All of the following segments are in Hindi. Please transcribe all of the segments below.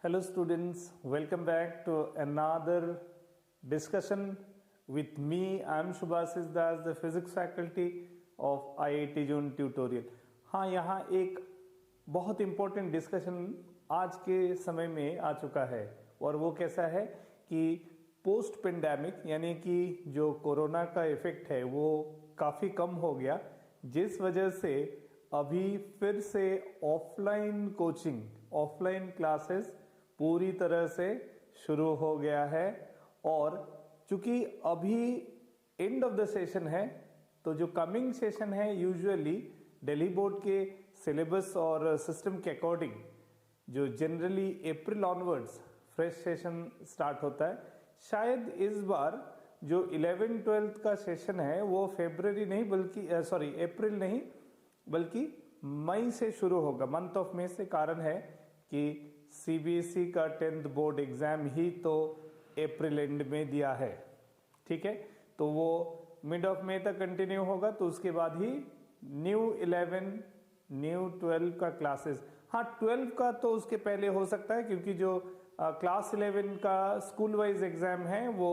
Hello students, welcome back to another discussion with me. I am Subhasis Das, the physics faculty of IIT June Tutorial. हाँ, यहाँ एक बहुत इम्पोर्टेंट डिस्कशन आज के समय में आ चुका है और वो कैसा है कि पोस्ट पेंडेमिक यानी कि जो कोरोना का इफेक्ट है वो काफ़ी कम हो गया, जिस वजह से अभी फिर से ऑफलाइन कोचिंग, ऑफलाइन क्लासेस पूरी तरह से शुरू हो गया है। और चूंकि अभी एंड ऑफ द सेशन है तो जो कमिंग सेशन है यूजुअली दिल्ली बोर्ड के सिलेबस और सिस्टम के अकॉर्डिंग जो जनरली अप्रैल ऑनवर्ड्स फ्रेश सेशन स्टार्ट होता है। शायद इस बार जो 11-12 का सेशन है वो फरवरी नहीं बल्कि अप्रैल नहीं बल्कि मई से शुरू होगा, मंथ ऑफ मई से। कारण है कि सीबीएसई का 10th बोर्ड एग्जाम ही तो अप्रैल एंड में दिया है, ठीक है। तो वो मिड ऑफ मई तक कंटिन्यू होगा, तो उसके बाद ही न्यू 11 न्यू 12 का क्लासेस। हाँ, 12 का तो उसके पहले हो सकता है क्योंकि जो क्लास 11 का स्कूल वाइज एग्जाम है वो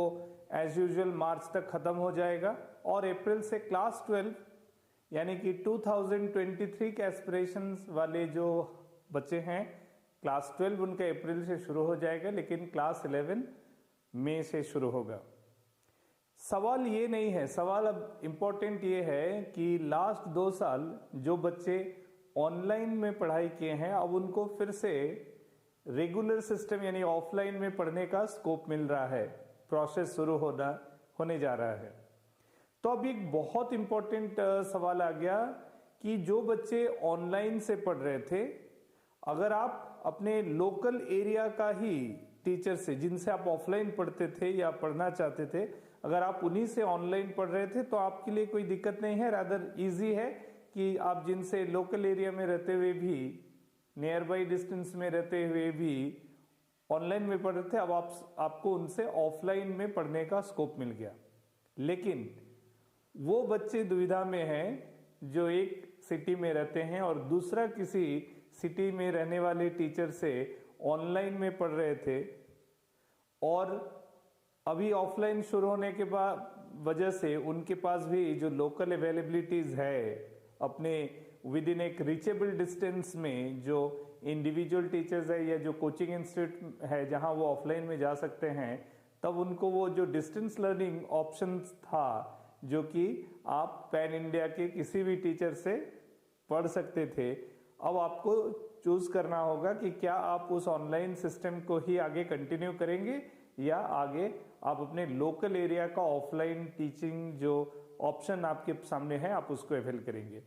एज यूजुअल मार्च तक खत्म हो जाएगा और अप्रैल से क्लास 12 यानी कि 2023 के एस्पिरेशंस वाले जो बच्चे हैं क्लास 12 उनका अप्रैल से शुरू हो जाएगा, लेकिन क्लास 11 मई से शुरू होगा। सवाल ये नहीं है, सवाल अब इम्पोर्टेंट ये है कि लास्ट 2 साल जो बच्चे ऑनलाइन में पढ़ाई किए हैं अब उनको फिर से रेगुलर सिस्टम यानी ऑफलाइन में पढ़ने का स्कोप मिल रहा है, प्रोसेस शुरू होने जा रहा है। तो अब एक बहुत इंपॉर्टेंट सवाल आ गया कि जो बच्चे ऑनलाइन से पढ़ रहे थे, अगर आप अपने लोकल एरिया का ही टीचर से जिनसे आप ऑफलाइन पढ़ते थे या पढ़ना चाहते थे, अगर आप उन्हीं से ऑनलाइन पढ़ रहे थे तो आपके लिए कोई दिक्कत नहीं है, रादर इजी है कि आप जिनसे लोकल एरिया में रहते हुए भी, नियर बाई डिस्टेंस में रहते हुए भी ऑनलाइन में पढ़ रहे थे, अब आपको उनसे ऑफलाइन में पढ़ने का स्कोप मिल गया। लेकिन वो बच्चे दुविधा में हैं जो एक सिटी में रहते हैं और दूसरा किसी सिटी में रहने वाले टीचर से ऑनलाइन में पढ़ रहे थे और अभी ऑफलाइन शुरू होने के बाद वजह से उनके पास भी जो लोकल अवेलेबिलिटीज है अपने विद इन एक रीचेबल डिस्टेंस में जो इंडिविजुअल टीचर्स है या जो कोचिंग इंस्टीट्यूट है जहां वो ऑफलाइन में जा सकते हैं, तब उनको वो जो डिस्टेंस लर्निंग ऑप्शन था जो कि आप पैन इंडिया के किसी भी टीचर से पढ़ सकते थे, अब आपको चूज करना होगा कि क्या आप उस ऑनलाइन सिस्टम को ही आगे कंटिन्यू करेंगे या आगे आप अपने लोकल एरिया का ऑफलाइन टीचिंग जो ऑप्शन आपके सामने है आप उसको अवेल करेंगे।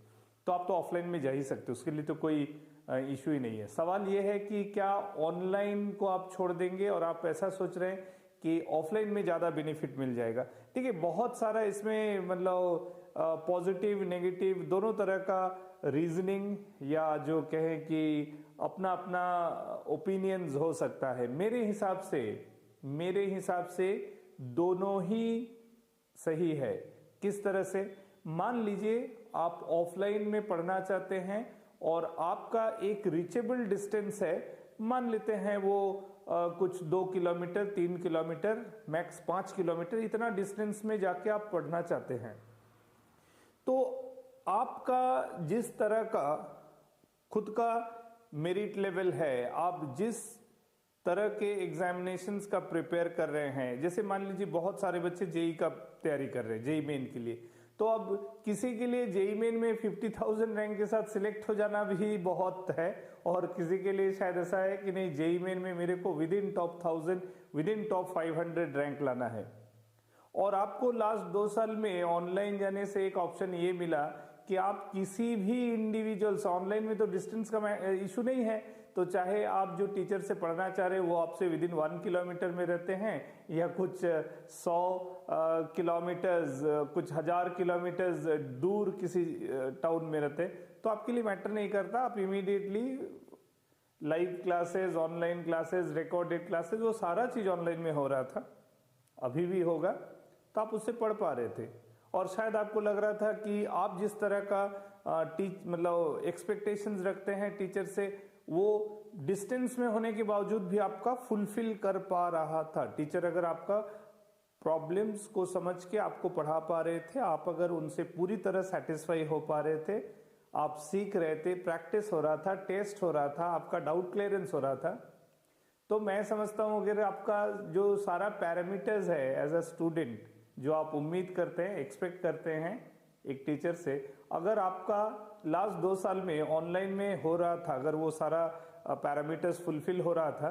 तो आप तो ऑफलाइन में जा ही सकते, उसके लिए तो कोई इश्यू ही नहीं है। सवाल यह है कि क्या ऑनलाइन को आप छोड़ देंगे और आप ऐसा सोच रहे हैं कि ऑफलाइन में ज्यादा बेनिफिट मिल जाएगा। ठीक है, बहुत सारा इसमें मतलब पॉजिटिव नेगेटिव दोनों तरह का रीजनिंग या जो कहें कि अपना अपना ओपिनियंस हो सकता है। मेरे हिसाब से दोनों ही सही है। किस तरह से? मान लीजिए आप ऑफलाइन में पढ़ना चाहते हैं और आपका एक रीचेबल डिस्टेंस है, मान लेते हैं वो कुछ 2 किलोमीटर 3 किलोमीटर मैक्स 5 किलोमीटर इतना डिस्टेंस में जाके आप पढ़ना चाहते हैं, तो आपका जिस तरह का खुद का मेरिट लेवल है, आप जिस तरह के एग्जामिनेशंस का प्रिपेयर कर रहे हैं, जैसे मान लीजिए बहुत सारे बच्चे जेई का तैयारी कर रहे हैं, जेई मेन के लिए, तो अब किसी के लिए जेई मेन में 50,000 रैंक के साथ सिलेक्ट हो जाना भी बहुत है और किसी के लिए शायद ऐसा है कि नहीं, जेई मेन में मेरे को with in top 1000 with in top 500 rank लाना है। और आपको लास्ट 2 साल में ऑनलाइन जाने से एक ऑप्शन ये मिला कि आप किसी भी इंडिविजुअल्स, ऑनलाइन में तो डिस्टेंस का इशू नहीं है, तो चाहे आप जो टीचर से पढ़ना चाह रहे वो आपसे विद इन 1 किलोमीटर में रहते हैं या कुछ 100 किलोमीटर्स, कुछ 1000 किलोमीटर्स दूर किसी टाउन में रहते, तो आपके लिए मैटर नहीं करता। आप immediately live classes, online classes, recorded classes, वो सारा चीज ऑनलाइन में हो रहा था, अभी भी होगा, तो आप उससे पढ़ पा रहे थे। और शायद आपको लग रहा था कि आप जिस तरह का मतलब एक्सपेक्टेशंस रखते हैं टीचर से वो डिस्टेंस में होने के बावजूद भी आपका फुलफिल कर पा रहा था। टीचर अगर आपका प्रॉब्लम्स को समझ के आपको पढ़ा पा रहे थे, आप अगर उनसे पूरी तरह सेटिस्फाई हो पा रहे थे, आप सीख रहे थे, प्रैक्टिस हो रहा था, टेस्ट हो रहा था, आपका डाउट क्लियरेंस हो रहा था, तो मैं समझता हूँ अगर आपका जो सारा पैरामीटर्स है एज अ स्टूडेंट, जो आप उम्मीद करते हैं, एक्सपेक्ट करते हैं एक टीचर से, अगर आपका लास्ट 2 साल में ऑनलाइन में हो रहा था, अगर वो सारा पैरामीटर्स फुलफिल हो रहा था,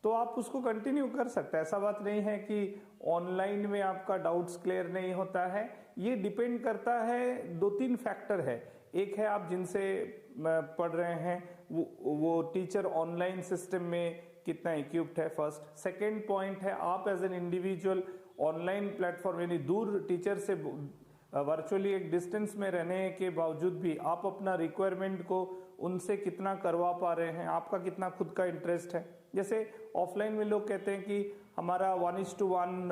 तो आप उसको कंटिन्यू कर सकते हैं। ऐसा बात नहीं है कि ऑनलाइन में आपका डाउट्स क्लियर नहीं होता है। ये डिपेंड करता है, 2-3 फैक्टर है। एक है आप जिनसे पढ़ रहे हैं वो टीचर ऑनलाइन सिस्टम में कितना इक्विप्ड है, फर्स्ट। सेकेंड पॉइंट है आप as an individual online platform, यानी दूर टीचर से वर्चुअली एक डिस्टेंस में रहने के बावजूद भी आप अपना रिक्वायरमेंट को उनसे कितना करवा पा रहे हैं, आपका कितना खुद का इंटरेस्ट है। जैसे ऑफलाइन में लोग कहते हैं कि हमारा 1:1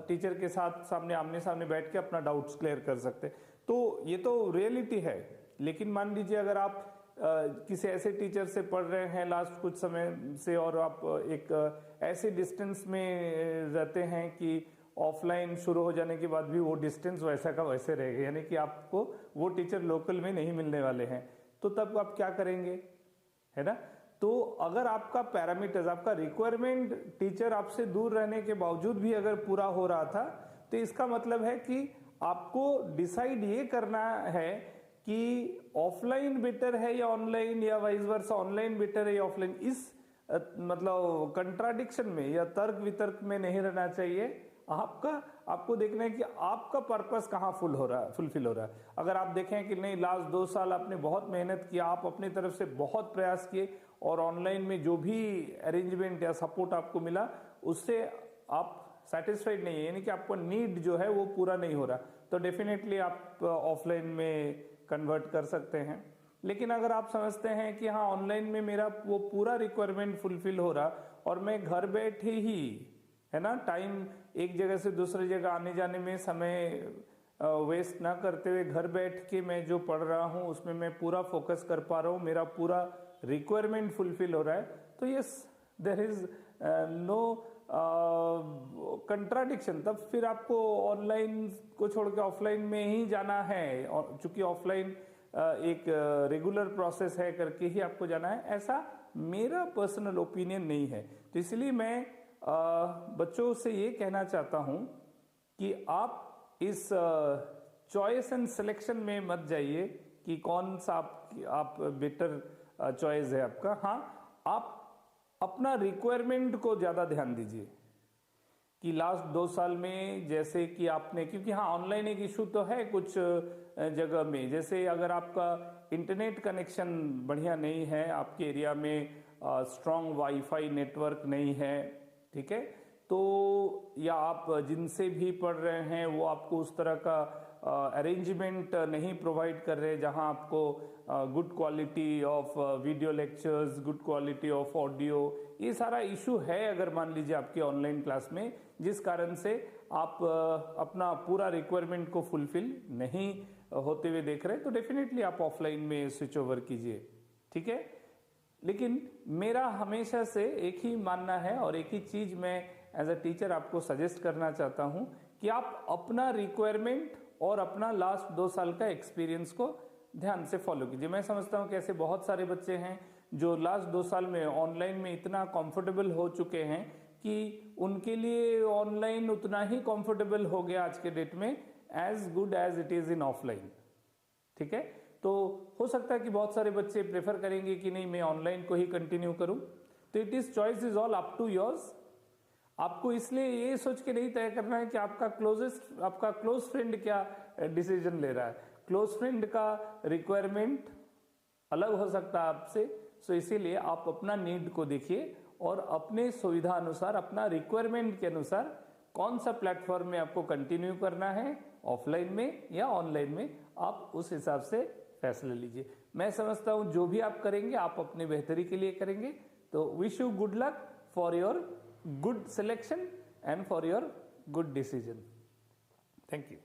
टीचर के साथ सामने आमने सामने बैठ के अपना डाउट्स क्लियर कर सकते, तो ये तो रियलिटी है। लेकिन मान लीजिए अगर आप किसी ऐसे टीचर से पढ़ रहे हैं लास्ट कुछ समय से, और आप एक ऐसे डिस्टेंस में रहते हैं कि ऑफलाइन शुरू हो जाने के बाद भी वो डिस्टेंस वैसा का वैसे रहेगा, यानी कि आपको वो टीचर लोकल में नहीं मिलने वाले हैं, तो तब आप क्या करेंगे, है ना। तो अगर आपका पैरामीटर्स, आपका रिक्वायरमेंट टीचर आपसे दूर रहने के बावजूद भी अगर पूरा हो रहा था, तो इसका मतलब है कि आपको डिसाइड ये करना है कि ऑफलाइन बेटर है या ऑनलाइन, या वाइस वर्सा, ऑनलाइन बेटर है या ऑफलाइन। इस मतलब कंट्राडिक्शन में या तर्क वितर्क में नहीं रहना चाहिए। आपको देखना है कि आपका पर्पस कहाँ फुलफिल हो रहा है। अगर आप देखें कि नहीं, लास्ट 2 साल आपने बहुत मेहनत किया, आप अपनी तरफ से बहुत प्रयास किए, और ऑनलाइन में जो भी अरेंजमेंट या सपोर्ट आपको मिला उससे आप सेटिस्फाइड नहीं है, यानी कि आपको नीड जो है वो पूरा नहीं हो रहा, तो डेफिनेटली आप ऑफलाइन में कन्वर्ट कर सकते हैं। लेकिन अगर आप समझते हैं कि हाँ, ऑनलाइन में मेरा वो पूरा रिक्वायरमेंट फुलफिल हो रहा, और मैं घर बैठे ही, है ना, टाइम एक जगह से दूसरी जगह आने जाने में समय वेस्ट ना करते हुए घर बैठ के मैं जो पढ़ रहा हूँ उसमें मैं पूरा फोकस कर पा रहा हूँ, मेरा पूरा रिक्वायरमेंट फुलफिल हो रहा है, तो yes, there is no contradiction. तब फिर आपको ऑनलाइन को छोड़ के ऑफलाइन में ही जाना है, और चूंकि ऑफलाइन एक रेगुलर प्रोसेस है करके ही आपको जाना है, ऐसा मेरा पर्सनल ओपिनियन नहीं है। तो इसलिए मैं बच्चों से ये कहना चाहता हूं कि आप इस चॉइस एंड सिलेक्शन में मत जाइए कि कौन सा आप बेटर चॉइस है आपका। हाँ, आप अपना रिक्वायरमेंट को ज्यादा ध्यान दीजिए कि लास्ट 2 साल में जैसे कि आपने, क्योंकि हाँ, ऑनलाइन एक इशू तो है कुछ जगह में, जैसे अगर आपका इंटरनेट कनेक्शन बढ़िया नहीं है, आपके एरिया में स्ट्रॉन्ग वाईफाई नेटवर्क नहीं है, ठीक है, तो या आप जिनसे भी पढ़ रहे हैं वो आपको उस तरह का अरेंजमेंट नहीं प्रोवाइड कर रहे जहां आपको good quality of video lectures, good quality of audio, ये सारा इशू है अगर मान लीजिए आपके ऑनलाइन क्लास में, जिस कारण से आप अपना पूरा रिक्वायरमेंट को फुलफिल नहीं होते हुए देख रहे, तो डेफिनेटली आप ऑफलाइन में स्विच ओवर कीजिए, ठीक है। लेकिन मेरा हमेशा से एक ही मानना है, और एक ही चीज मैं एज अ टीचर आपको सजेस्ट करना चाहता हूं कि आप अपना रिक्वायरमेंट और अपना लास्ट 2 साल का एक्सपीरियंस को ध्यान से फॉलो कीजिए। मैं समझता हूं कि ऐसे बहुत सारे बच्चे हैं जो लास्ट 2 साल में ऑनलाइन में इतना कंफर्टेबल हो चुके हैं कि उनके लिए ऑनलाइन उतना ही कंफर्टेबल हो गया आज के डेट में as good as it is in offline, ठीक है। तो हो सकता है कि बहुत सारे बच्चे प्रेफर करेंगे कि नहीं, मैं ऑनलाइन को ही कंटिन्यू करूं, तो it is choice is all up to yours. आपको इसलिए ये सोच के नहीं तय करना है कि आपका क्लोज फ्रेंड क्या डिसीजन ले रहा है। क्लोज फ्रेंड का रिक्वायरमेंट अलग हो सकता है आपसे, सो इसीलिए आप अपना नीड को देखिए और अपने सुविधा अनुसार, अपना रिक्वायरमेंट के अनुसार कौन सा प्लेटफॉर्म में आपको कंटिन्यू करना है, ऑफलाइन में या ऑनलाइन में, आप उस हिसाब से फैसला लीजिए। मैं समझता हूं जो भी आप करेंगे आप अपने बेहतरी के लिए करेंगे। तो wish you good luck for your good selection and for your good decision. Thank you.